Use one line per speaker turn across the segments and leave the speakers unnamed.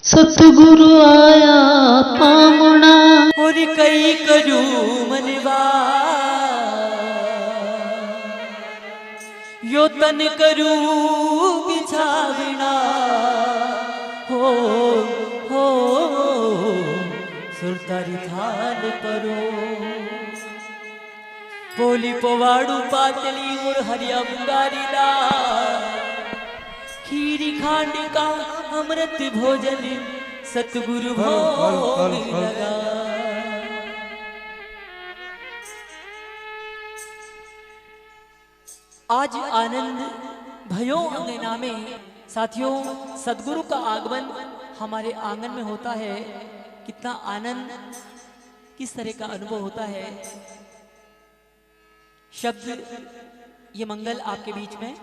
सतगुरु आया पामना
और कई करू मनवा यो तन करू बिछावना हो सुरतारी थाल करो पोली पोवाड़ू पातली और हरिया बुंगारी दा खीरी खांड का अमृत भोजन सतगुरु भोग लगा। आज आनंद भयो अंगना में साथियों सतगुरु का आगमन हमारे आंगन में होता है। कितना आनंद किस तरह का अनुभव होता है। शब्द ये मंगल आपके बीच में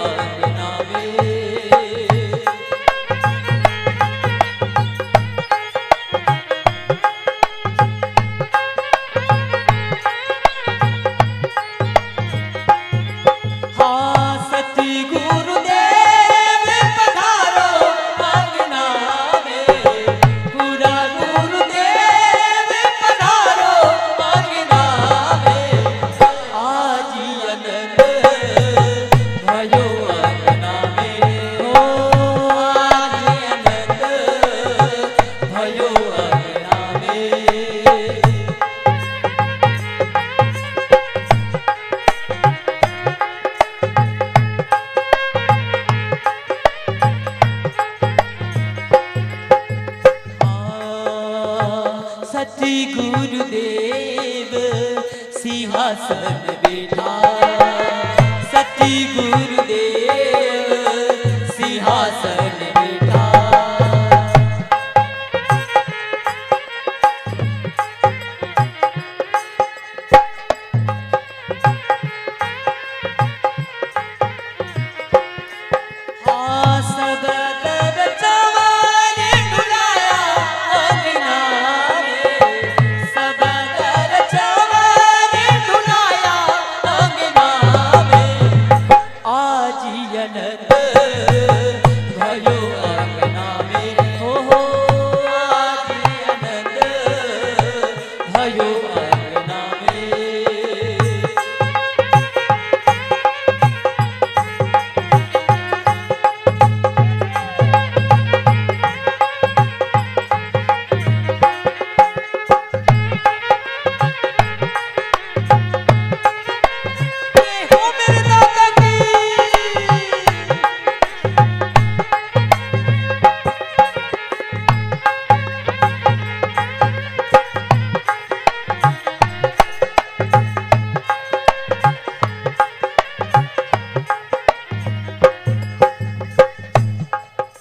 अंगना में। हाँ सती गुरुदेव पधारो अंगना में, पूरा गुरुदेव पधारो अंगना में। आजी अनंत भयो अंगना में, ओ आजी अनंत भयो अंगना में। सती गुरुदेव सिंहासन बैठा, सती गुरुदेव सिंहासन बैठा। हाँ सब कर चवर डुलाया अंगना में, सब कर चवर डुलाया अंगना में। आजी अनंत भयो अंगना में, हो आजी अनंत भयो अंगना में। हो मेरे दादा की।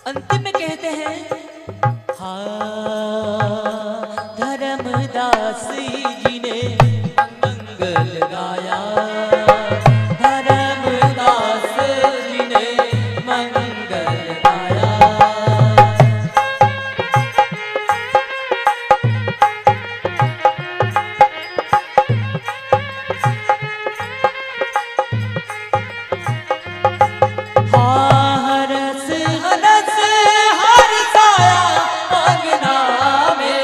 अंतिम में कहते हैं, हाँ धर्मदास जी ने मंगल गाया, धर्मदास जी ने मंगल गाया। हाँ हरस हरस हरसाया अंगना में,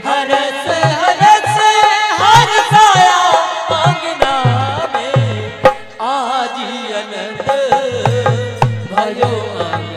हरस हरस हरसाया अंगना में। आजी अनंत भयो अंगना